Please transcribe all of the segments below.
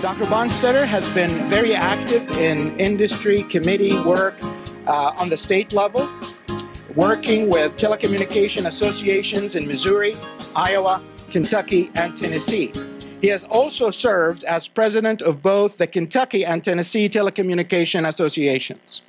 Dr. Bonnstetter has been very active in industry committee work on the state level, working with telecommunication associations in Missouri, Iowa, Kentucky, and Tennessee. He has also served as president of both the Kentucky and Tennessee Telecommunication Associations.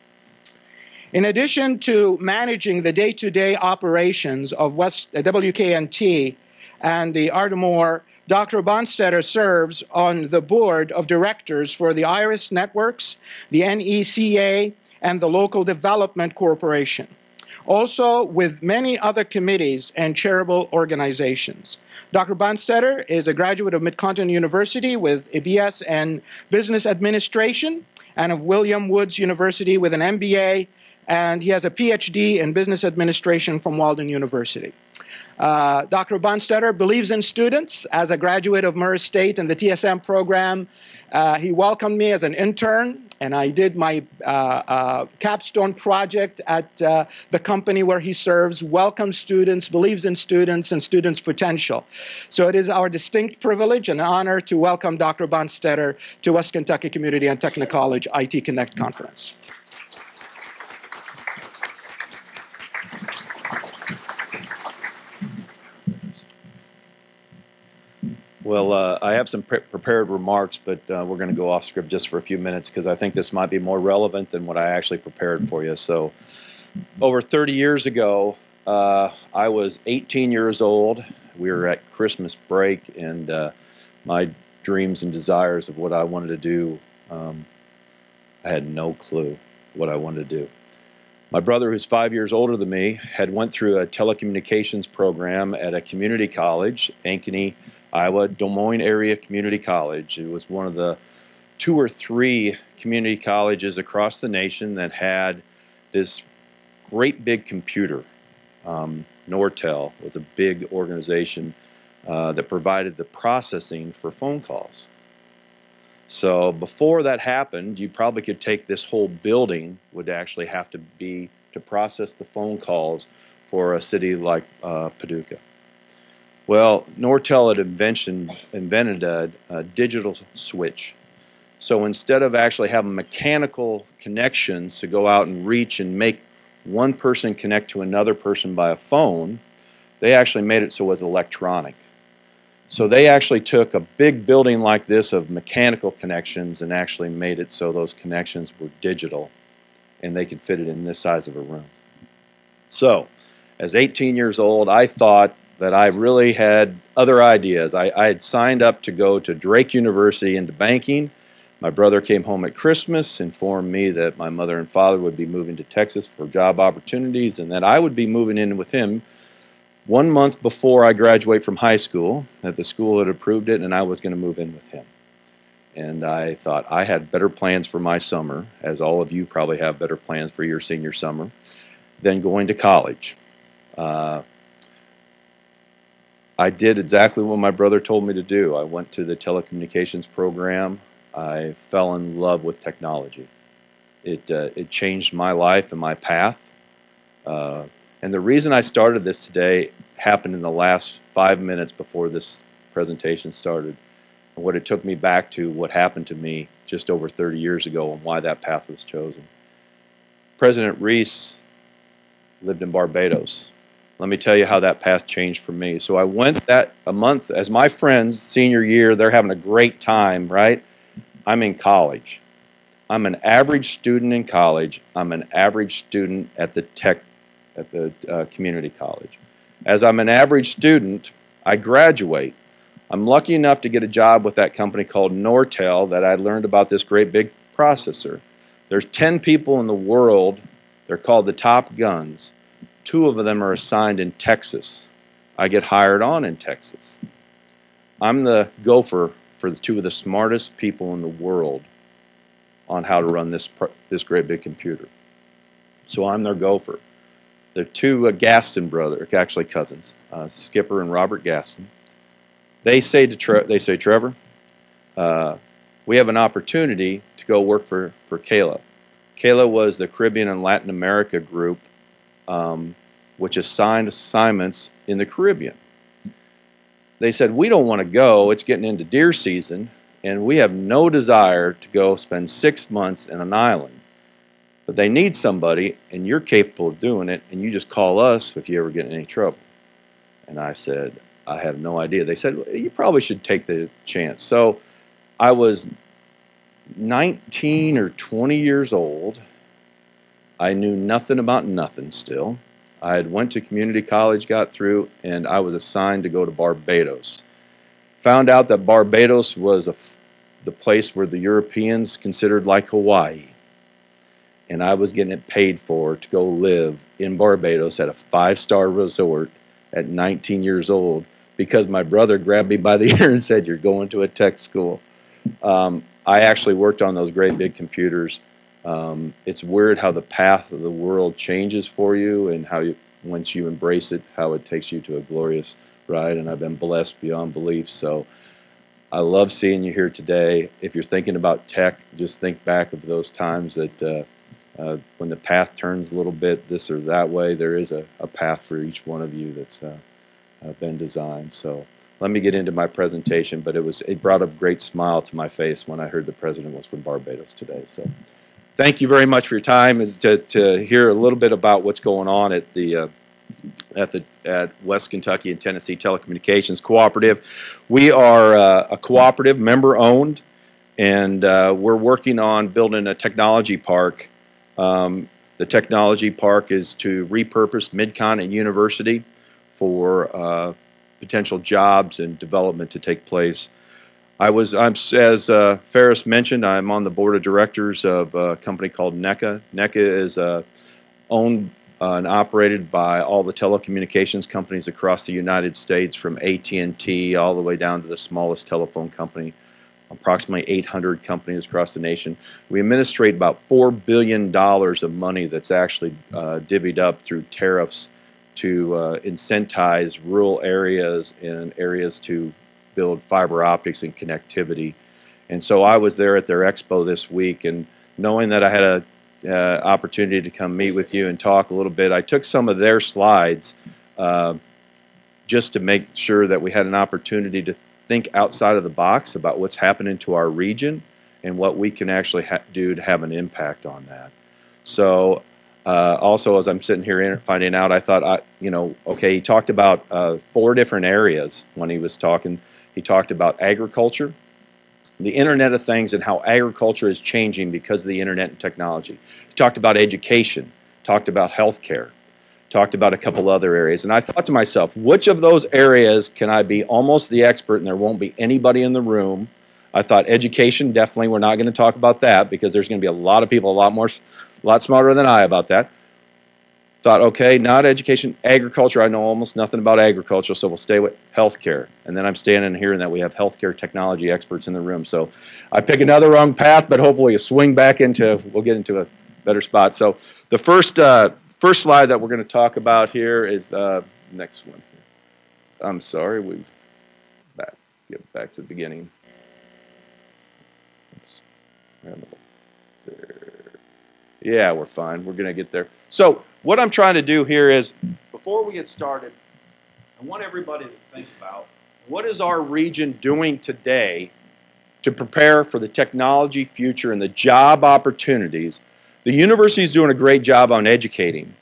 In addition to managing the day-to-day operations of WK&T and the Ardmore, Dr. Bonnstetter serves on the board of directors for the IRIS Networks, the NECA, and the Local Development Corporation, also with many other committees and charitable organizations. Dr. Bonnstetter is a graduate of Mid-Continent University with a BS in Business Administration and of William Woods University with an MBA, and he has a PhD in Business Administration from Walden University. Dr. Bonnstetter believes in students. As a graduate of Murray State and the TSM program, he welcomed me as an intern, and I did my capstone project at the company where he serves, welcomes students, believes in students and students' potential. So it is our distinct privilege and honor to welcome Dr. Bonnstetter to West Kentucky Community and Technical College IT Connect Conference. Well, I have some prepared remarks, but we're going to go off script just for a few minutes because I think this might be more relevant than what I actually prepared for you. So, over 30 years ago, I was 18 years old. We were at Christmas break, and my dreams and desires of what I wanted to do, I had no clue what I wanted to do. My brother, who's 5 years older than me, had went through a telecommunications program at a community college, Ankeny, Iowa, Des Moines Area Community College. It was one of the 2 or 3 community colleges across the nation that had this great big computer. Nortel was a big organization that provided the processing for phone calls. So before that happened, you probably could take this whole building would actually have to be to process the phone calls for a city like Paducah. Well, Nortel had invented a digital switch. So instead of actually having mechanical connections to go out and reach and make one person connect to another person by a phone, they actually made it so it was electronic. So they actually took a big building like this of mechanical connections and actually made it so those connections were digital and they could fit it in this size of a room. So, as 18 years old, I thought that I really had other ideas. I had signed up to go to Drake University into banking. My brother came home at Christmas, informed me that my mother and father would be moving to Texas for job opportunities and that I would be moving in with him 1 month before I graduate from high school, that the school had approved it and I was going to move in with him. And I thought I had better plans for my summer, as all of you probably have better plans for your senior summer, than going to college. I did exactly what my brother told me to do. I went to the telecommunications program. I fell in love with technology. It changed my life and my path. And the reason I started this today happened in the last 5 minutes before this presentation started. And what it took me back to what happened to me just over 30 years ago and why that path was chosen. President Reese lived in Barbados. Let me tell you how that path changed for me. So I went a month, as my friends, senior year, they're having a great time, right? I'm in college. I'm an average student in college. I'm an average student at the community college. As I'm an average student, I graduate. I'm lucky enough to get a job with that company called Nortel that I learned about this great big processor. There's 10 people in the world. They're called the top guns. 2 of them are assigned in Texas. I get hired on in Texas. I'm the gopher for the 2 of the smartest people in the world on how to run this great big computer. So I'm their gopher. They're 2 Gaston brothers, actually cousins, Skipper and Robert Gaston. They say, Trevor, we have an opportunity to go work for Kayla. Kayla was the Caribbean and Latin America group which assigned assignments in the Caribbean. They said, we don't want to go. It's getting into deer season. and we have no desire to go spend 6 months in an island. But they need somebody, and you're capable of doing it, and you just call us if you ever get in any trouble. And I said, I have no idea. They said, well, you probably should take the chance. So I was 19 or 20 years old. I knew nothing about nothing still. I had went to community college, got through, and I was assigned to go to Barbados. Found out that Barbados was the place where the Europeans considered like Hawaii. And I was getting it paid for to go live in Barbados at a 5-star resort at 19 years old because my brother grabbed me by the ear and said, you're going to a tech school. I actually worked on those great big computers. It's weird how the path of the world changes for you and how once you embrace it, how it takes you to a glorious ride. And I've been blessed beyond belief. So I love seeing you here today. If you're thinking about tech, just think back of those times that when the path turns a little bit this or that way, there is a path for each one of you that's been designed. So let me get into my presentation, but it brought a great smile to my face when I heard the president was from Barbados today. So thank you very much for your time to hear a little bit about what's going on at West Kentucky and Tennessee Telecommunications Cooperative. We are a cooperative, member-owned, and we're working on building a technology park. The technology park is to repurpose Mid-Continent University for potential jobs and development to take place. As Ferris mentioned, I'm on the board of directors of a company called NECA. NECA is owned and operated by all the telecommunications companies across the United States, from AT&T all the way down to the smallest telephone company. Approximately 800 companies across the nation. We administrate about $4 billion of money that's actually divvied up through tariffs to incentivize rural areas and areas to build fiber optics and connectivity. And so I was there at their expo this week, and knowing that I had an opportunity to come meet with you and talk a little bit, I took some of their slides just to make sure that we had an opportunity to think outside of the box about what's happening to our region and what we can actually do to have an impact on that. So also, as I'm sitting here finding out, I thought, okay, he talked about 4 different areas when he was talking. He talked about agriculture, the Internet of Things, and how agriculture is changing because of the Internet and technology. He talked about education, talked about healthcare, talked about a couple other areas. And I thought to myself, which of those areas can I be almost the expert and there won't be anybody in the room? I thought education, definitely we're not going to talk about that because there's going to be a lot of people a lot smarter than I about that. Thought, okay, not education, agriculture. I know almost nothing about agriculture, so we'll stay with healthcare. And then I'm standing here and that we have healthcare technology experts in the room. So I pick another wrong path, but hopefully you swing back we'll get into a better spot. So the first slide that we're going to talk about here is the next one. I'm sorry, get back to the beginning. Oops. Yeah, we're fine. We're going to get there. So what I'm trying to do here is, before we get started, I want everybody to think about what is our region doing today to prepare for the technology future and the job opportunities. The university is doing a great job on educating.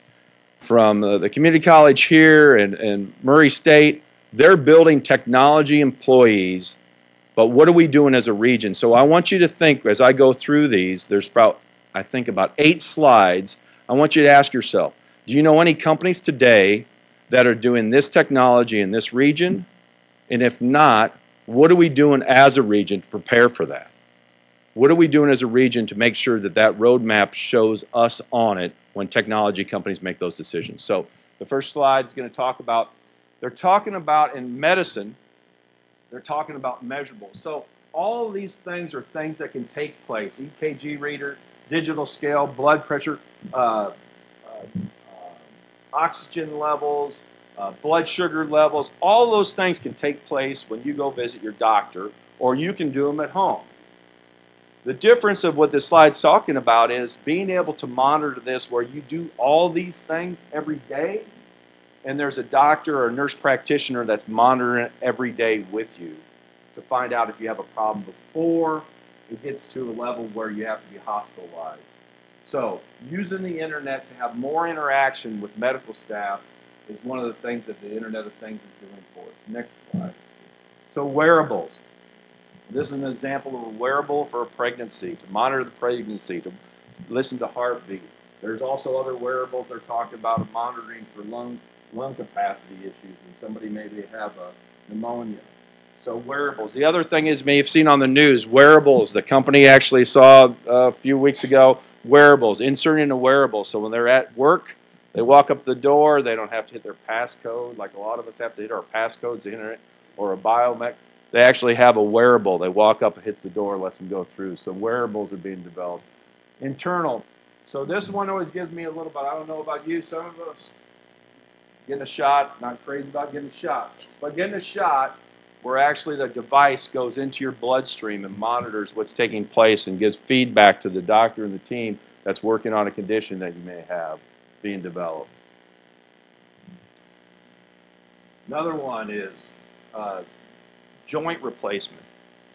From the community college here and Murray State, they're building technology employees, but what are we doing as a region? So I want you to think, as I go through these, there's about 8 slides. I want you to ask yourself, do you know any companies today that are doing this technology in this region? And if not, what are we doing as a region to prepare for that? What are we doing as a region to make sure that that roadmap shows us on it when technology companies make those decisions? So the first slide is going to talk about, they're talking about in medicine, they're talking about measurables. So all of these things are things that can take place. EKG reader, digital scale, blood pressure, oxygen levels, blood sugar levels, all those things can take place when you go visit your doctor, or you can do them at home. The difference of what this slide's talking about is being able to monitor this where you do all these things every day, and there's a doctor or a nurse practitioner that's monitoring it every day with you to find out if you have a problem before it gets to a level where you have to be hospitalized. So using the internet to have more interaction with medical staff is one of the things that the Internet of Things is doing for us. Next slide. So wearables. This is an example of a wearable for a pregnancy, to monitor the pregnancy, to listen to heartbeat. There's also other wearables they're talking about monitoring for lung capacity issues when somebody maybe have a pneumonia. So wearables. The other thing is, may have seen on the news, wearables. The company actually saw a few weeks ago, wearables, inserting a wearable. So when they're at work, they walk up the door, they don't have to hit their passcode, like a lot of us have to hit our passcodes, the internet, or a biometric. They actually have a wearable. They walk up and hits the door, lets them go through. So wearables are being developed. Internal. So this one always gives me a little bit, I don't know about you, some of us getting a shot, not crazy about getting a shot, but getting a shot where actually the device goes into your bloodstream and monitors what's taking place and gives feedback to the doctor and the team that's working on a condition that you may have being developed. Another one is joint replacement.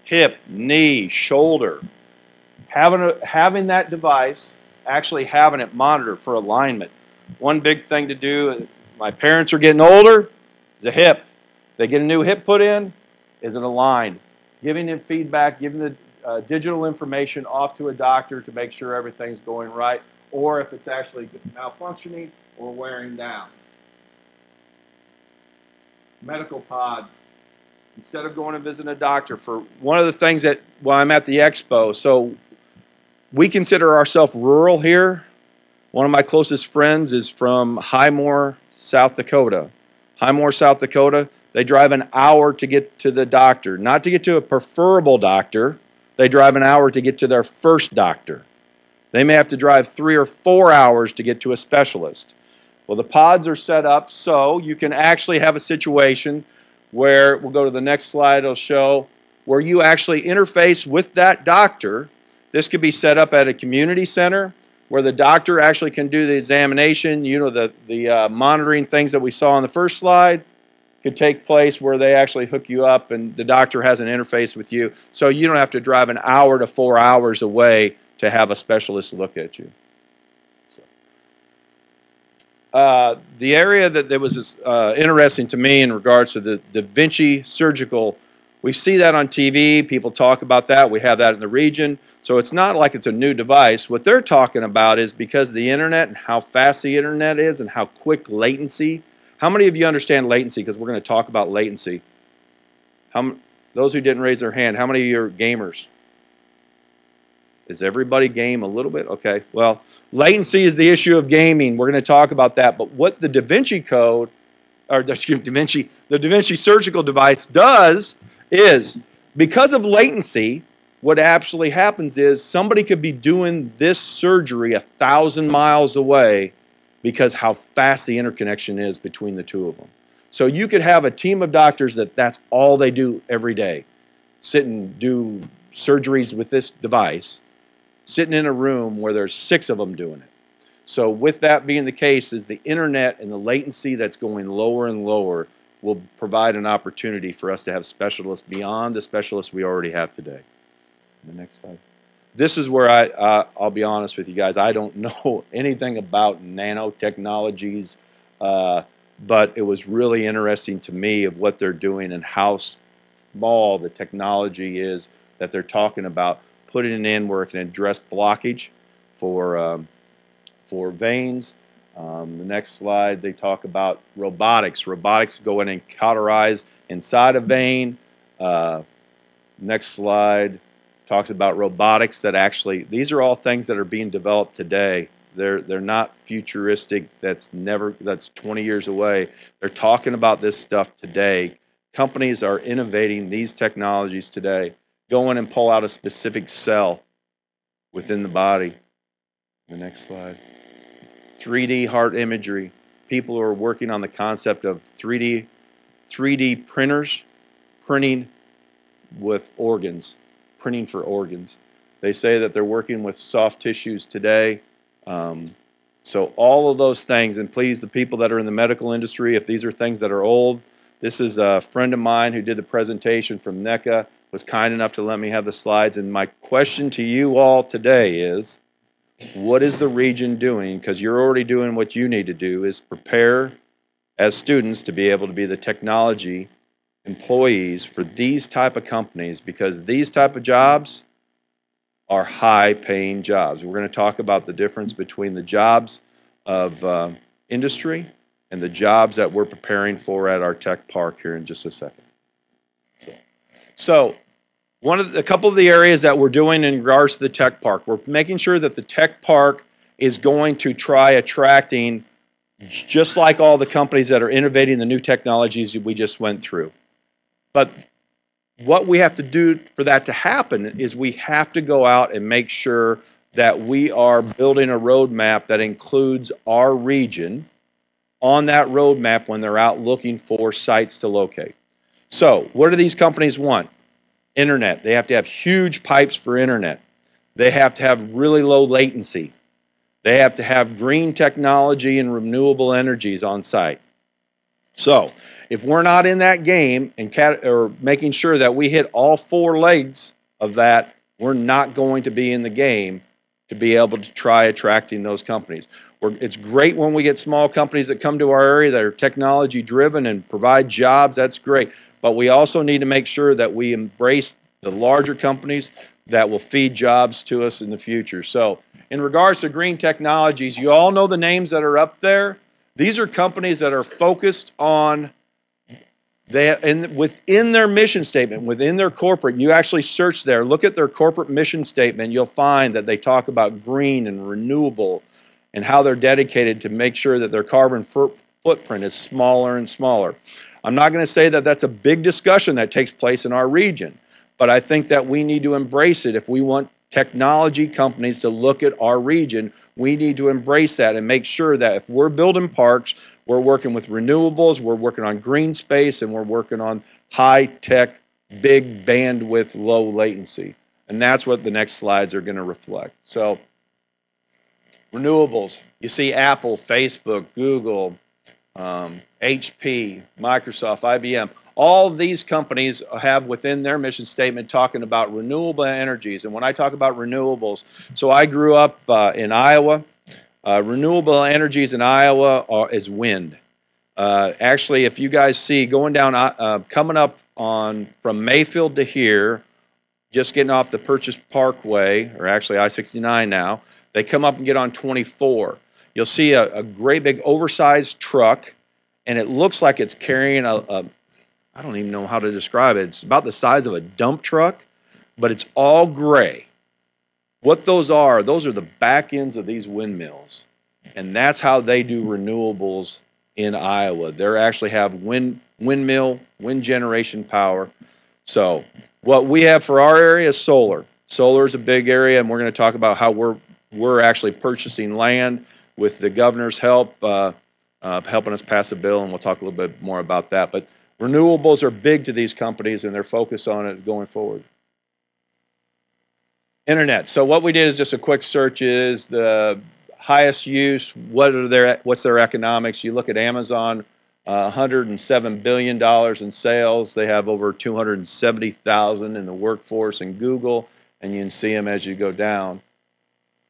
Hip, knee, shoulder. Having that device, actually having it monitored for alignment. One big thing to do, my parents are getting older, the hip. They get a new hip put in, is it aligned? Giving them feedback, giving the digital information off to a doctor to make sure everything's going right, or if it's actually malfunctioning or wearing down. Medical pod. Instead of going and visiting a doctor, for one of the things that, well, I'm at the expo, so we consider ourselves rural here. One of my closest friends is from Highmore, South Dakota. Highmore, South Dakota, they drive an hour to get to the doctor. Not to get to a preferable doctor, they drive an hour to get to their first doctor. They may have to drive 3 or 4 hours to get to a specialist. Well, the pods are set up so you can actually have a situation where, we'll go to the next slide, it'll show, where you actually interface with that doctor. This could be set up at a community center where the doctor actually can do the examination. You know, the monitoring things that we saw on the first slide could take place where they actually hook you up and the doctor has an interface with you. So you don't have to drive an hour to 4 hours away to have a specialist look at you. The area that was interesting to me in regards to the Da Vinci surgical, we see that on TV, people talk about that, we have that in the region, so it's not like it's a new device. What they're talking about is because of the internet and how fast the internet is and how quick latency. How many of you understand latency? Because we're going to talk about latency. Those who didn't raise their hand, how many of you are gamers? Is everybody game a little bit? Okay, well, latency is the issue of gaming. We're going to talk about that. But what the Da Vinci Code, or the Da Vinci surgical device does is, because of latency, what actually happens is somebody could be doing this surgery 1,000 miles away because how fast the interconnection is between the two of them. So you could have a team of doctors that's all they do every day, sit and do surgeries with this device, sitting in a room where there's 6 of them doing it. So with that being the case, is the internet and the latency that's going lower and lower will provide an opportunity for us to have specialists beyond the specialists we already have today. The next slide. This is where I'll be honest with you guys, I don't know anything about nanotechnologies, but it was really interesting to me of what they're doing and how small the technology is that they're talking about, putting it in where it can address blockage for veins. The next slide, they talk about robotics. Robotics go in and cauterize inside a vein. Next slide talks about robotics that actually, these are all things that are being developed today. They're not futuristic, that's 20 years away. They're talking about this stuff today. Companies are innovating these technologies today. Go in and pull out a specific cell within the body. The next slide. 3D heart imagery. People are working on the concept of 3D printers, printing with organs, printing for organs. They say that they're working with soft tissues today. So all of those things, and please, the people that are in the medical industry, if these are things that are old, This is a friend of mine who did the presentation from NECA, was kind enough to let me have the slides. And my question to you all today is, what is the region doing? Because you're already doing what you need to do, is prepare as students to be able to be the technology employees for these type of companies, because these type of jobs are high-paying jobs. We're going to talk about the difference between the jobs of industry and the jobs that we're preparing for at our tech park here in just a second. So a couple of the areas that we're doing in regards to the tech park, we're making sure that the tech park is going to try attracting, just like all the companies that are innovating the new technologies that we just went through. But what we have to do for that to happen is we have to go out and make sure that we are building a roadmap that includes our region on that roadmap when they're out looking for sites to locate. So what do these companies want? Internet. They have to have huge pipes for internet. They have to have really low latency. They have to have green technology and renewable energies on site. So if we're not in that game and or making sure that we hit all four legs of that, we're not going to be in the game to be able to try attracting those companies. It's great when we get small companies that come to our area that are technology driven and provide jobs. That's great. But we also need to make sure that we embrace the larger companies that will feed jobs to us in the future. So in regards to green technologies, you all know the names that are up there. These are companies that are focused on, within their mission statement, within their corporate, you actually search there, look at their corporate mission statement, you'll find that they talk about green and renewable and how they're dedicated to make sure that their carbon footprint is smaller and smaller. I'm not going to say that that's a big discussion that takes place in our region, but I think that we need to embrace it. If we want technology companies to look at our region, we need to embrace that and make sure that if we're building parks, we're working with renewables, we're working on green space, and we're working on high-tech, big bandwidth, low latency. And that's what the next slides are going to reflect. So, renewables. You see Apple, Facebook, Google, HP, Microsoft, IBM. All these companies have within their mission statement talking about renewable energies. And when I talk about renewables, so I grew up in Iowa. Renewable energies in Iowa is wind. Actually, if you guys see going down, coming up from Mayfield to here, just getting off the Purchase Parkway, or actually I-69 now, they come up and get on 24. You'll see a great big oversized truck, and it looks like it's carrying I don't even know how to describe it. It's about the size of a dump truck, but it's all gray. What those are the back ends of these windmills. And that's how they do renewables in Iowa. They actually have wind generation power. So what we have for our area is solar. Solar is a big area, and we're going to talk about how we're actually purchasing land with the governor's help, helping us pass a bill, and we'll talk a little bit more about that. But renewables are big to these companies, and they're focused on it going forward. Internet. So what we did is just a quick search is the highest use, what's their economics. You look at Amazon, $107 billion in sales. They have over 270,000 in the workforce, and Google, and you can see them as you go down.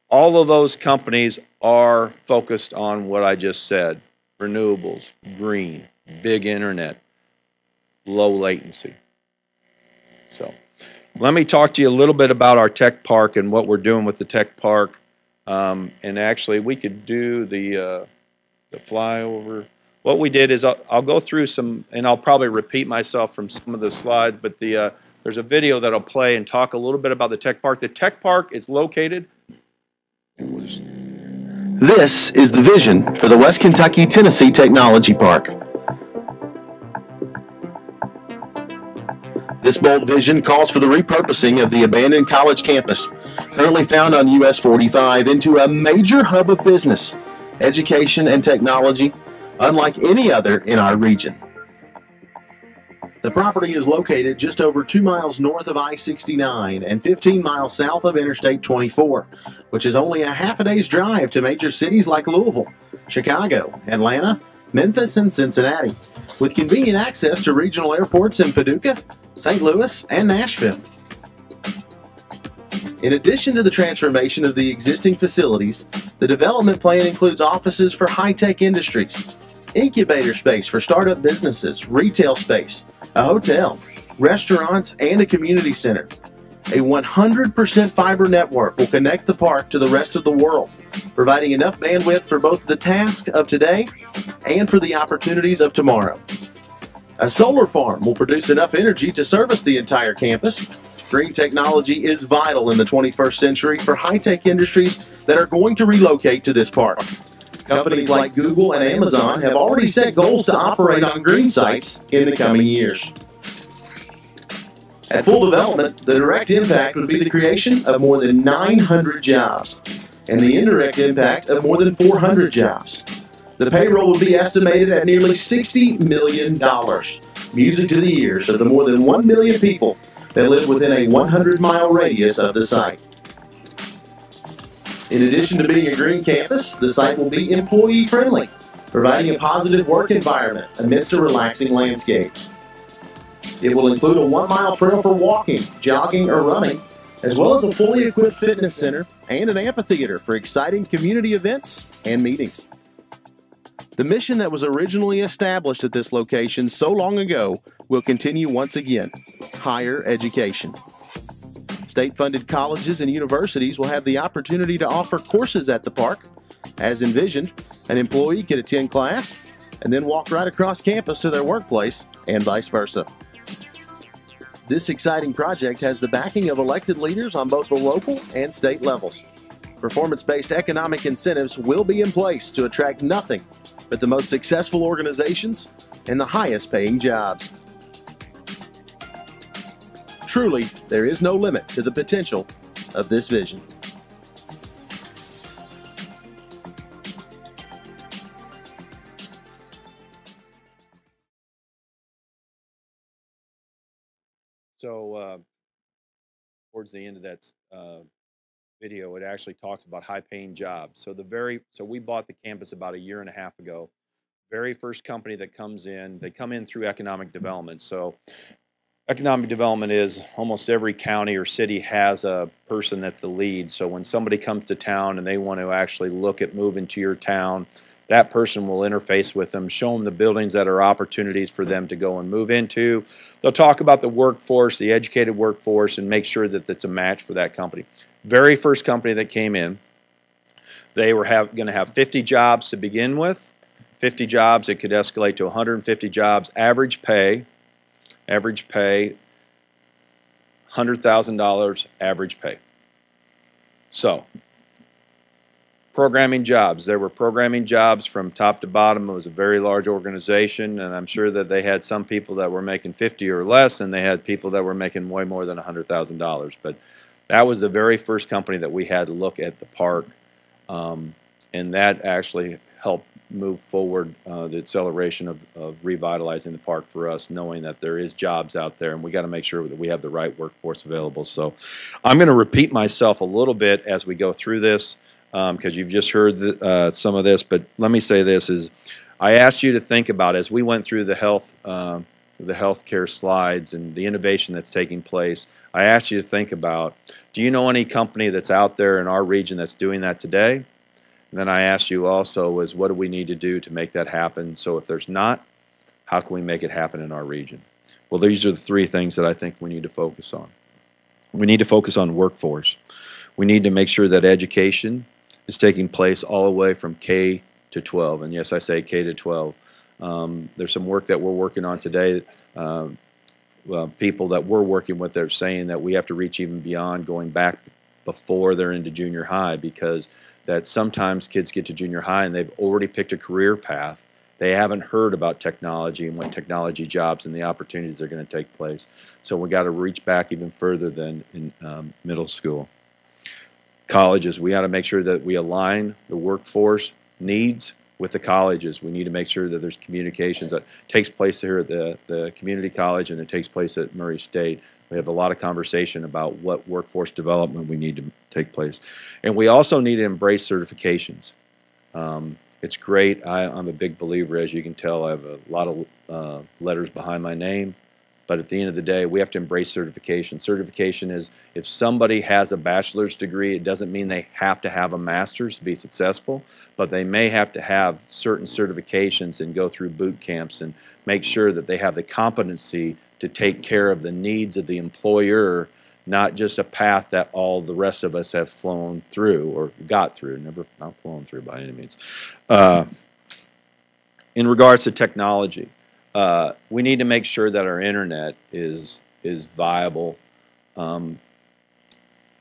All of those companies are focused on what I just said: renewables, green, big internet, low latency. So let me talk to you a little bit about our tech park and what we're doing with the tech park. And actually, we could do the flyover. What we did is I'll go through some, and I'll probably repeat myself from some of the slides, but there's a video that'll play and talk a little bit about the tech park. The tech park is located. This is the vision for the West Kentucky Tennessee Technology Park. This bold vision calls for the repurposing of the abandoned college campus, currently found on US 45, into a major hub of business, education, and technology, unlike any other in our region. The property is located just over 2 miles north of I-69 and 15 miles south of Interstate 24, which is only a half a day's drive to major cities like Louisville, Chicago, Atlanta, Memphis, and Cincinnati, with convenient access to regional airports in Paducah, St. Louis, and Nashville. In addition to the transformation of the existing facilities, the development plan includes offices for high-tech industries, incubator space for startup businesses, retail space, a hotel, restaurants, and a community center. A 100% fiber network will connect the park to the rest of the world, providing enough bandwidth for both the tasks of today and for the opportunities of tomorrow. A solar farm will produce enough energy to service the entire campus. Green technology is vital in the 21st century for high-tech industries that are going to relocate to this park. Companies like Google and Amazon have already set goals to operate on green sites in the coming years. At full development, the direct impact would be the creation of more than 900 jobs, and the indirect impact of more than 400 jobs. The payroll would be estimated at nearly $60 million, music to the ears of the more than 1 million people that live within a 100-mile radius of the site. In addition to being a green campus, the site will be employee-friendly, providing a positive work environment amidst a relaxing landscape. It will include a 1-mile trail for walking, jogging, or running, as well as a fully equipped fitness center and an amphitheater for exciting community events and meetings. The mission that was originally established at this location so long ago will continue once again: higher education. State-funded colleges and universities will have the opportunity to offer courses at the park. As envisioned, an employee could attend class and then walk right across campus to their workplace, and vice versa. This exciting project has the backing of elected leaders on both the local and state levels. Performance-based economic incentives will be in place to attract nothing but the most successful organizations and the highest-paying jobs. Truly, there is no limit to the potential of this vision. So towards the end of that video, it actually talks about high-paying jobs. So we bought the campus about 1.5 years ago. Very first company that comes in, they come in through economic development. So economic development is almost every county or city has a person that's the lead. So when somebody comes to town and they want to actually look at moving to your town, that person will interface with them, show them the buildings that are opportunities for them to go and move into. They'll talk about the workforce, the educated workforce, and make sure that it's a match for that company. Very first company that came in, they were going to have 50 jobs to begin with. 50 jobs, it could escalate to 150 jobs. Average pay, $100,000 average pay. So, programming jobs. There were programming jobs from top to bottom. It was a very large organization, and I'm sure that they had some people that were making 50 or less, and they had people that were making way more than $100,000. But that was the very first company that we had to look at the park, and that actually helped move forward the acceleration of revitalizing the park for us, knowing that there is jobs out there, and we got to make sure that we have the right workforce available. So I'm going to repeat myself a little bit as we go through this, because you've just heard some of this, but let me say this is, I asked you to think about, as we went through the healthcare slides and the innovation that's taking place, I asked you to think about, do you know any company that's out there in our region that's doing that today? And then I asked you also is, what do we need to do to make that happen? So if there's not, how can we make it happen in our region? Well, these are the 3 things that I think we need to focus on. We need to focus on workforce. We need to make sure that education is taking place all the way from K to 12. And yes, I say K to 12. There's some work that we're working on today. People that we're working with are saying that we have to reach even beyond going back before they're into junior high, because that sometimes kids get to junior high and they've already picked a career path. They haven't heard about technology and what technology jobs and the opportunities are going to take place. So we got to reach back even further than in middle school. Colleges, we got to make sure that we align the workforce needs with the colleges. We need to make sure that there's communications that takes place here at the community college and it takes place at Murray State. We have a lot of conversation about what workforce development we need to take place. And we also need to embrace certifications. It's great. I'm a big believer, as you can tell. I have a lot of letters behind my name. But at the end of the day, we have to embrace certification. Certification is, if somebody has a bachelor's degree, it doesn't mean they have to have a master's to be successful, but they may have to have certain certifications and go through boot camps and make sure that they have the competency to take care of the needs of the employer, not just a path that all the rest of us have flown through or got through, not flown through by any means. In regards to technology, we need to make sure that our internet is viable.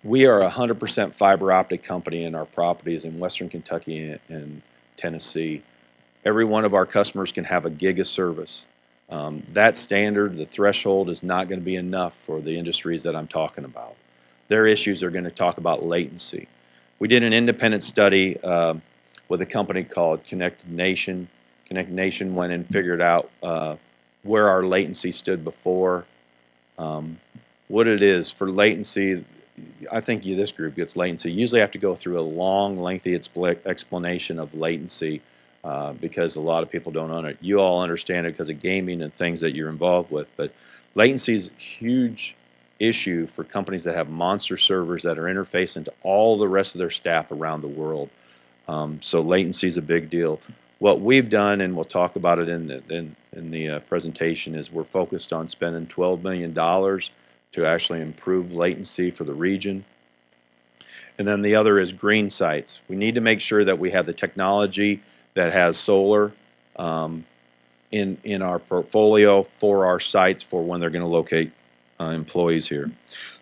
We are a 100% fiber optic company in our properties in Western Kentucky and Tennessee. Every one of our customers can have a gig of service. That standard, the threshold, is not going to be enough for the industries that I'm talking about. Their issues are going to talk about latency. We did an independent study with a company called Connected Nation. Connected Nation went and figured out where our latency stood before. What it is for latency, I think this group gets latency. You usually have to go through a long, lengthy explanation of latency because a lot of people don't own it. You all understand it because of gaming and things that you're involved with, but latency is a huge issue for companies that have monster servers that are interfacing to all the rest of their staff around the world. So latency is a big deal. What we've done, and we'll talk about it in the presentation, is we're focused on spending $12 million to actually improve latency for the region. And then the other is green sites. We need to make sure that we have the technology that has solar in our portfolio for our sites for when they're going to locate employees here.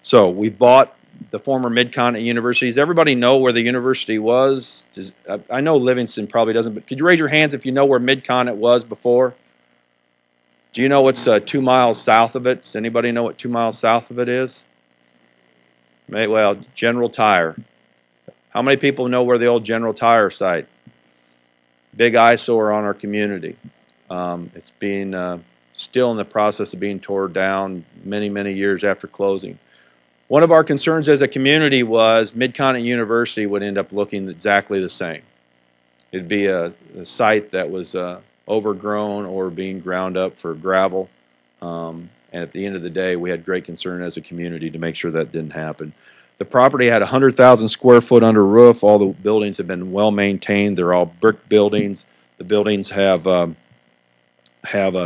So we bought the former Mid-Continent universities. Everybody know where the university was? I know Livingston probably doesn't, but could you raise your hands if you know where Mid-Continent was before? Do you know what's 2 miles south of it? Does anybody know what 2 miles south of it is? Well, General Tire. How many people know where the old General Tire site? Big eyesore on our community. It's being still in the process of being torn down many, many years after closing. One of our concerns as a community was Mid-Continent University would end up looking exactly the same. It'd be a site that was overgrown or being ground up for gravel. And at the end of the day, we had great concern as a community to make sure that didn't happen. The property had 100,000 square foot under roof. All the buildings have been well maintained. They're all brick buildings. The buildings have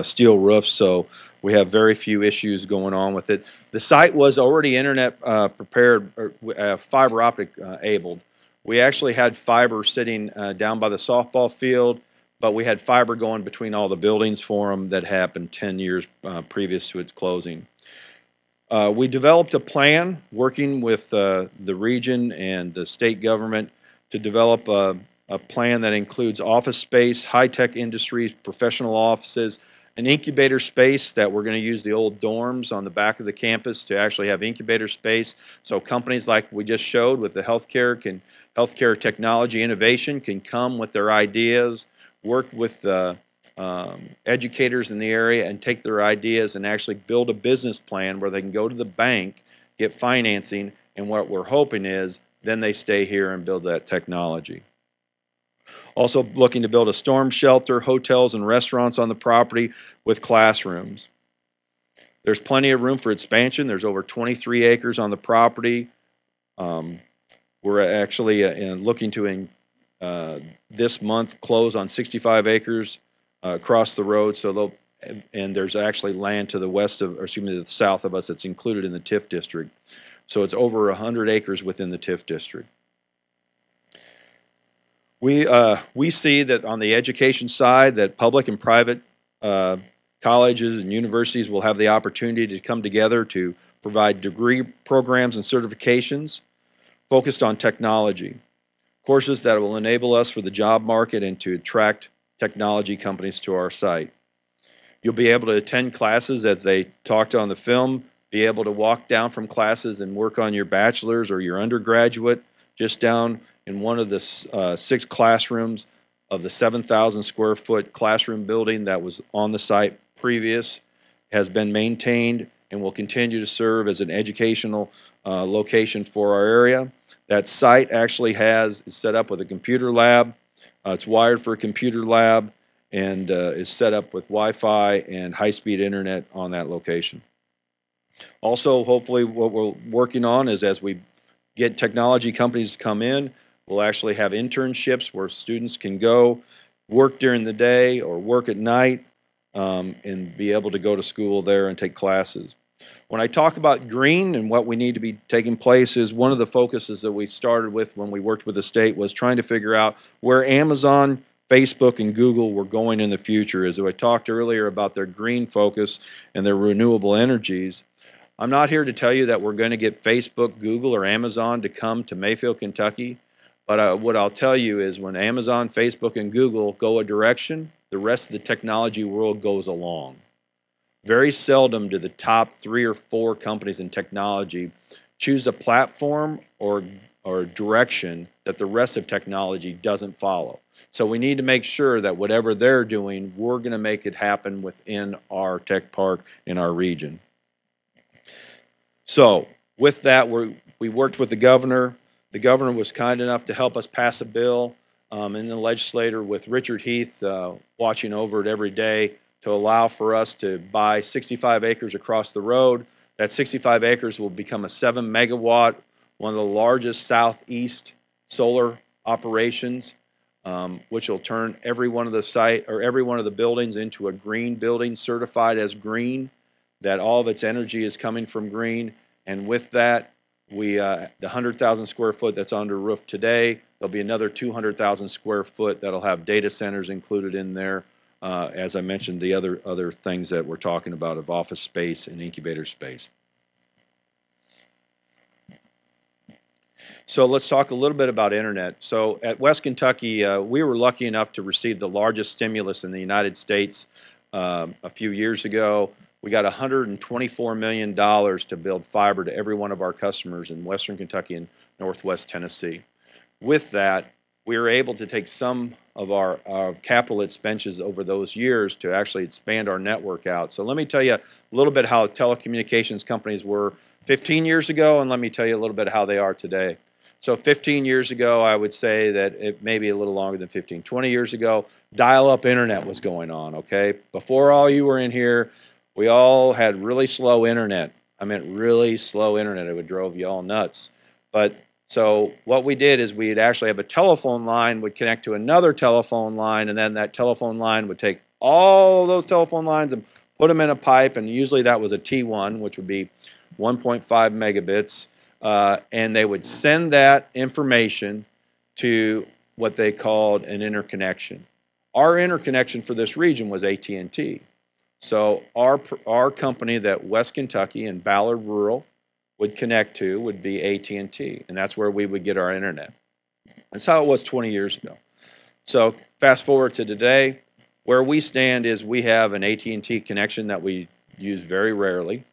steel roofs, so we have very few issues going on with it. The site was already internet prepared, or fiber optic abled. We actually had fiber sitting down by the softball field, but we had fiber going between all the buildings for them that happened 10 years previous to its closing. We developed a plan working with the region and the state government to develop a plan that includes office space, high-tech industries, professional offices, an incubator space that we're going to use the old dorms on the back of the campus to actually have incubator space. So companies like we just showed with the healthcare technology innovation can come with their ideas, work with the educators in the area and take their ideas and actually build a business plan where they can go to the bank, get financing, and what we're hoping is then they stay here and build that technology. Also looking to build a storm shelter, hotels and restaurants on the property with classrooms. There's plenty of room for expansion. There's over 23 acres on the property. We're actually looking to this month close on 65 acres across the road. So and there's actually land to the west of, or excuse me, to the south of us that's included in the TIF district. So it's over 100 acres within the TIF district. We see that on the education side that public and private colleges and universities will have the opportunity to come together to provide degree programs and certifications focused on technology. Courses that will enable us for the job market and to attract technology companies to our site. You'll be able to attend classes as they talked on the film, be able to walk down from classes and work on your bachelor's or your undergraduate just down in one of the 6 classrooms of the 7,000 square foot classroom building that was on the site previous, has been maintained and will continue to serve as an educational location for our area. That site actually is set up with a computer lab, It's wired for a computer lab and is set up with Wi-Fi and high-speed internet on that location. Also, hopefully what we're working on is as we get technology companies to come in, we'll actually have internships where students can go work during the day or work at night and be able to go to school there and take classes. When I talk about green and what we need to be taking place is one of the focuses that we started with when we worked with the state was trying to figure out where Amazon, Facebook, and Google were going in the future. As I talked earlier about their green focus and their renewable energies, I'm not here to tell you that we're going to get Facebook, Google, or Amazon to come to Mayfield, Kentucky, but what I'll tell you is when Amazon, Facebook, and Google go a direction, the rest of the technology world goes along. Very seldom do the top 3 or 4 companies in technology choose a platform or direction that the rest of technology doesn't follow. So we need to make sure that whatever they're doing, we're going to make it happen within our tech park in our region. So with that, we worked with the governor. The governor was kind enough to help us pass a bill in the legislature with Richard Heath watching over it every day to allow for us to buy 65 acres across the road. That 65 acres will become a 7 megawatt, one of the largest southeast solar operations, which will turn every one of the buildings into a green building, certified as green, that all of its energy is coming from green. And with that, the 100,000 square foot that's under roof today, there'll be another 200,000 square foot that'll have data centers included in there. As I mentioned, the other things that we're talking about of office space and incubator space. So let's talk a little bit about internet. So at West Kentucky, we were lucky enough to receive the largest stimulus in the United States a few years ago. We got $124 million to build fiber to every one of our customers in Western Kentucky and Northwest Tennessee. With that, we were able to take some of our capital expenses over those years to actually expand our network out. So let me tell you a little bit how telecommunications companies were 15 years ago, and let me tell you a little bit how they are today. So 15 years ago, I would say that it may be a little longer than 15. 20 years ago, dial-up internet was going on, okay? Before all you were in here, we all had really slow internet. I meant really slow internet. It would drove you all nuts. But so what we did is we'd actually have a telephone line would connect to another telephone line, and then that telephone line would take all those telephone lines and put them in a pipe, and usually that was a T1, which would be 1.5 megabits, and they would send that information to what they called an interconnection. Our interconnection for this region was AT&T. So our company that West Kentucky and Ballard Rural would connect to would be AT&T, and that's where we would get our internet. That's how it was 20 years ago. So fast forward to today, where we stand is we have an AT&T connection that we use very rarely.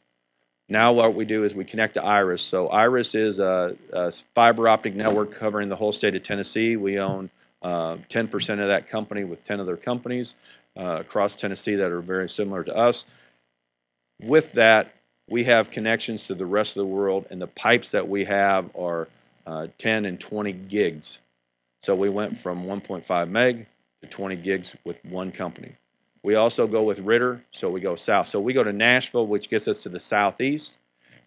Now what we do is we connect to IRIS. So IRIS is a fiber optic network covering the whole state of Tennessee. We own 10% of that company with 10 other companies across Tennessee that are very similar to us. With that, we have connections to the rest of the world, and the pipes that we have are 10 and 20 gigs. So we went from 1.5 meg to 20 gigs with one company. We also go with Ritter, so we go south. So we go to Nashville, which gets us to the southeast.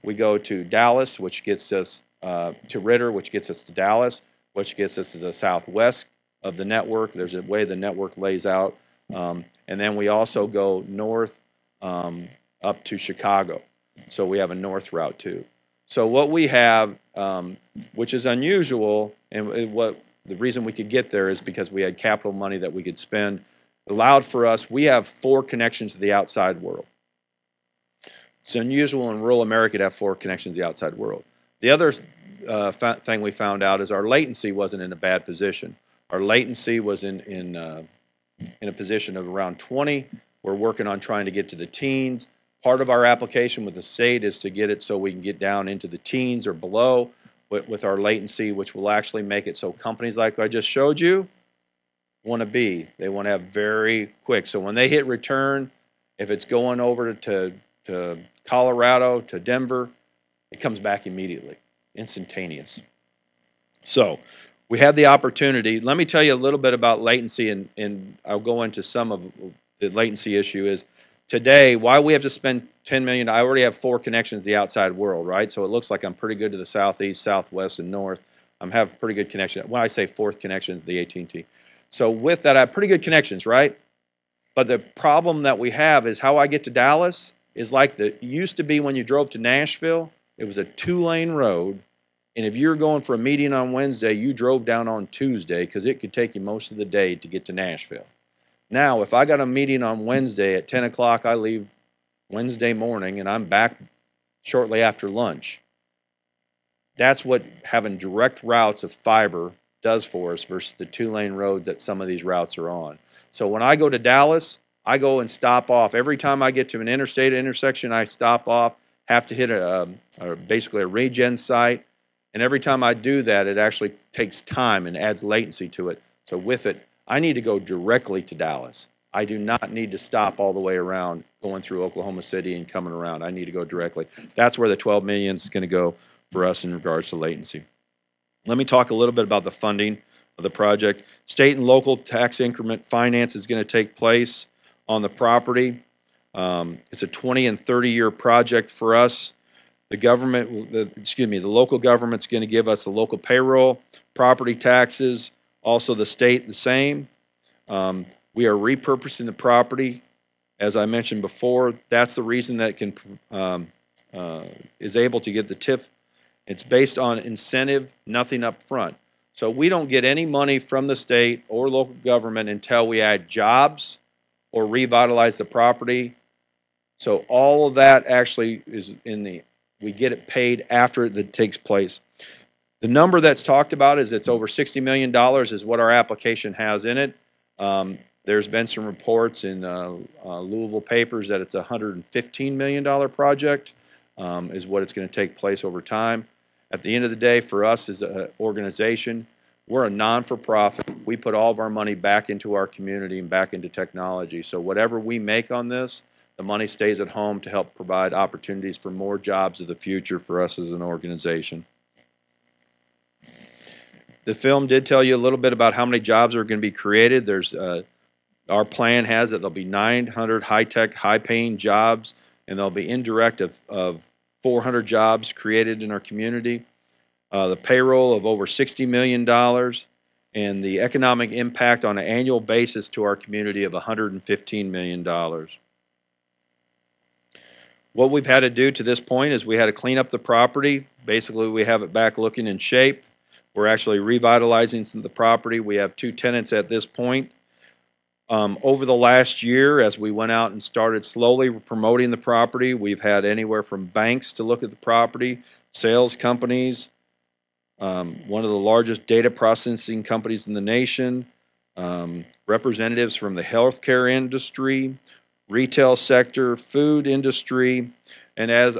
We go to Dallas, which gets us to Ritter, which gets us to Dallas, which gets us to the southwest of the network. There's a way the network lays out. And then we also go north up to Chicago. So we have a north route too. So what we have, which is unusual, and what the reason we could get there is because we had capital money that we could spend, allowed for us, we have 4 connections to the outside world. It's unusual in rural America to have 4 connections to the outside world. The other thing we found out is our latency wasn't in a bad position. Our latency was in a position of around 20. We're working on trying to get to the teens. Part of our application with the state is to get it so we can get down into the teens or below with our latency, which will actually make it so companies like I just showed you want to be. They want to have very quick. So when they hit return, if it's going over to Colorado, to Denver, it comes back immediately, instantaneous. So we had the opportunity. Let me tell you a little bit about latency, and I'll go into some of the latency issue is today, why we have to spend $10 million. I already have 4 connections to the outside world, right? So it looks like I'm pretty good to the southeast, southwest, and north. I have pretty good connection. When I say 4th connection to the AT&T. So with that, I have pretty good connections, right? But the problem that we have is how I get to Dallas is like it used to be when you drove to Nashville. It was a 2-lane road. And if you're going for a meeting on Wednesday, you drove down on Tuesday because it could take you most of the day to get to Nashville. Now, if I got a meeting on Wednesday at 10 o'clock, I leave Wednesday morning and I'm back shortly after lunch. That's what having direct routes of fiber does for us versus the 2-lane roads that some of these routes are on. So when I go to Dallas, I go and stop off. Every time I get to an interstate intersection, I stop off, have to hit basically a regen site. And every time I do that, it actually takes time and adds latency to it. So with it, I need to go directly to Dallas. I do not need to stop all the way around going through Oklahoma City and coming around. I need to go directly. That's where the $12 million is going to go for us in regards to latency. Let me talk a little bit about the funding of the project. State and local tax increment finance is going to take place on the property. It's a 20 and 30-year project for us. The government, the local government's going to give us the local payroll, property taxes, also the state the same. We are repurposing the property. As I mentioned before, that's the reason that is able to get the TIF. It's based on incentive, nothing up front. So we don't get any money from the state or local government until we add jobs or revitalize the property. So all of that actually is we get it paid after it takes place. The number that's talked about is it's over $60 million is what our application has in it. There's been some reports in Louisville papers that it's a $115 million project is what it's going to take place over time. At the end of the day, for us as an organization, we're a non-for-profit. We put all of our money back into our community and back into technology. So whatever we make on this, the money stays at home to help provide opportunities for more jobs of the future for us as an organization. The film did tell you a little bit about how many jobs are going to be created. Our plan has that there'll be 900 high-tech, high-paying jobs, and there'll be indirect of 400 jobs created in our community. The payroll of over $60 million, and the economic impact on an annual basis to our community of $115 million. What we've had to do to this point is we had to clean up the property. Basically, we have it back looking in shape. We're actually revitalizing some of the property. We have 2 tenants at this point. Over the last year, as we went out and started slowly promoting the property, we've had anywhere from banks to look at the property, sales companies, one of the largest data processing companies in the nation, representatives from the healthcare industry, retail sector, food industry, and as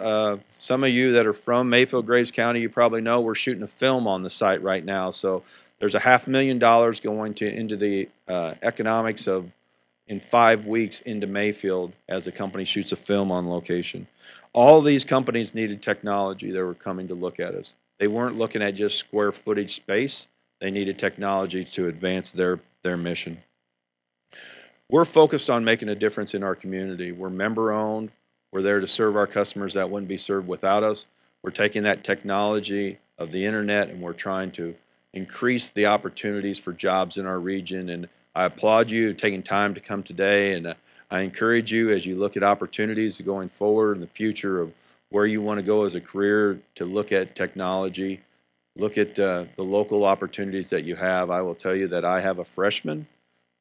some of you that are from Mayfield, Graves County, you probably know we're shooting a film on the site right now. So there's a $500,000 going into the economics of in 5 weeks into Mayfield as the company shoots a film on location. All of these companies needed technology. They were coming to look at us. They weren't looking at just square footage space. They needed technology to advance their mission. We're focused on making a difference in our community. We're member-owned. We're there to serve our customers that wouldn't be served without us. We're taking that technology of the internet and we're trying to increase the opportunities for jobs in our region. And I applaud you taking time to come today, and I encourage you as you look at opportunities going forward in the future of where you want to go as a career to look at technology, look at the local opportunities that you have. I will tell you that I have a freshman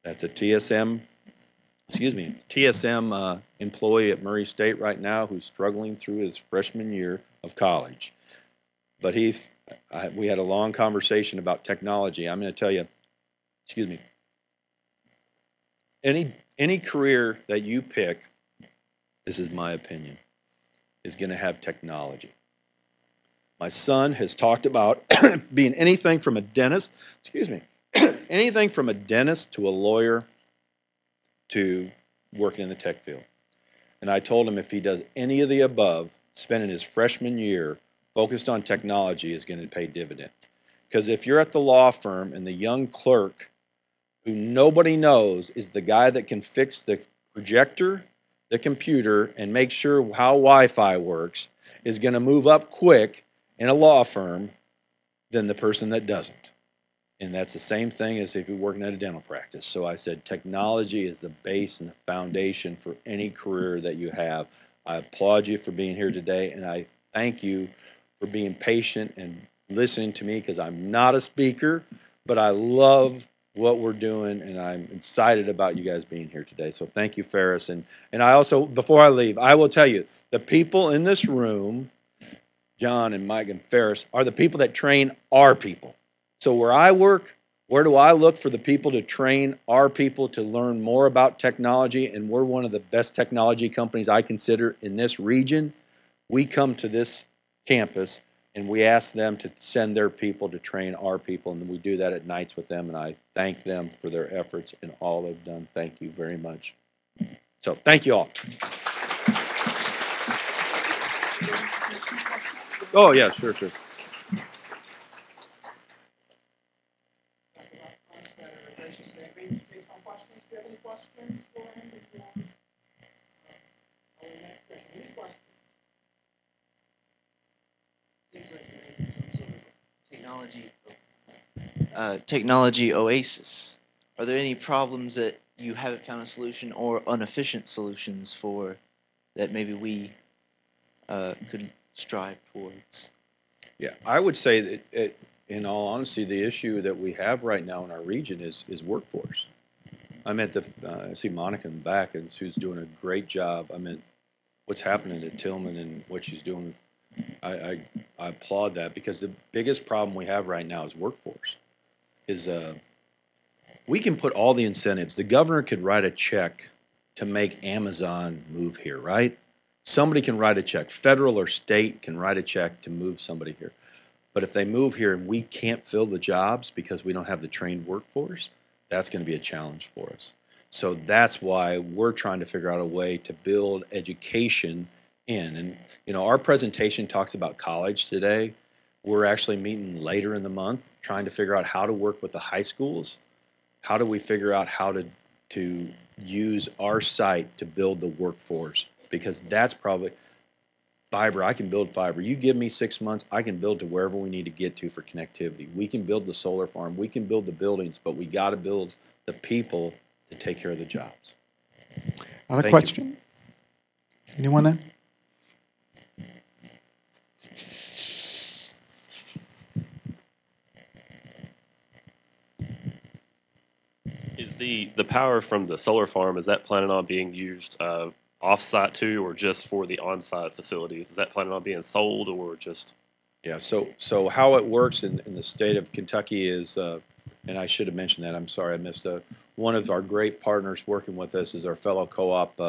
that's a TSM employee at Murray State right now who's struggling through his freshman year of college. But we had a long conversation about technology. I'm going to tell you, any career that you pick, this is my opinion, is going to have technology. My son has talked about being anything from a dentist, anything from a dentist to a lawyer to working in the tech field. And I told him if he does any of the above, spending his freshman year focused on technology is going to pay dividends. Because if you're at the law firm and the young clerk who nobody knows is the guy that can fix the projector, the computer, and make sure how Wi-Fi works, is going to move up quick in a law firm than the person that doesn't. And that's the same thing as if you're working at a dental practice. So I said technology is the base and the foundation for any career that you have. I applaud you for being here today, and I thank you for being patient and listening to me, because I'm not a speaker, but I love what we're doing, and I'm excited about you guys being here today. So thank you, Ferris. And I also, before I leave, I will tell you, the people in this room, John and Mike and Ferris, are the people that train our people. So where I work, where do I look for the people to train our people to learn more about technology? And we're one of the best technology companies I consider in this region. We come to this campus and we ask them to send their people to train our people, and we do that at nights with them, and I thank them for their efforts and all they've done. Thank you very much. So thank you all. Oh, yeah, sure. Technology oasis. Are there any problems that you haven't found a solution, or inefficient solutions for that maybe we could strive towards? Yeah, I would say that, in all honesty, the issue that we have right now in our region is workforce. I'm at the, I see Monica in the back, and she's doing a great job. I mean, what's happening at Tillman and what she's doing, I applaud that, because the biggest problem we have right now is workforce. We can put all the incentives. The governor could write a check to make Amazon move here, right? Somebody can write a check. Federal or state can write a check to move somebody here. But if they move here and we can't fill the jobs because we don't have the trained workforce, that's going to be a challenge for us. So that's why we're trying to figure out a way to build education in. And, you know, our presentation talks about college today. We're actually meeting later in the month, trying to figure out how to work with the high schools. How do we figure out how to use our site to build the workforce? Because that's probably fiber. I can build fiber. You give me 6 months, I can build to wherever we need to get to for connectivity. We can build the solar farm. We can build the buildings, but we got to build the people to take care of the jobs. Other question? Anyone in? Is the power from the solar farm, is that planning on being used off-site too, or just for the on-site facilities? Is that planning on being sold, or just? Yeah, so how it works in the state of Kentucky is, and I should have mentioned that, I'm sorry I missed one of our great partners working with us is our fellow co-op,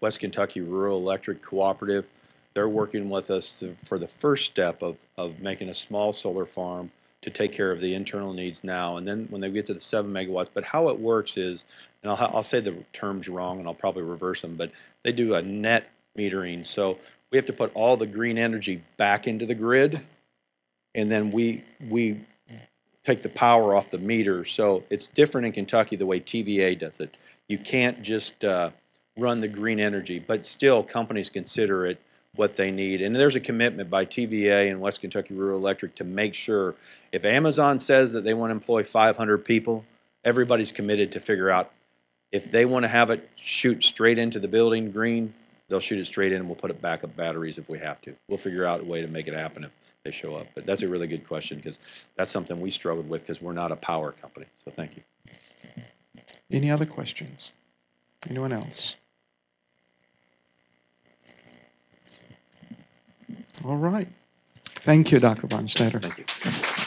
West Kentucky Rural Electric Cooperative. They're working with us for the first step of making a small solar farm to take care of the internal needs now, and then when they get to the 7 megawatts. But how it works is, and I'll say the terms wrong, and I'll probably reverse them, but they do a net metering. So we have to put all the green energy back into the grid, and then we take the power off the meter. So it's different in Kentucky the way TVA does it. You can't just run the green energy, but still companies consider it what they need. And there's a commitment by TVA and West Kentucky Rural Electric to make sure if Amazon says that they want to employ 500 people, everybody's committed to figure out if they want to have it shoot straight into the building green, they'll shoot it straight in and we'll put it back up batteries if we have to. We'll figure out a way to make it happen if they show up. But that's a really good question, because that's something we struggled with because we're not a power company. So thank you. Any other questions? Anyone else? All right. Thank you, Dr. Bonnstetter. Thank you.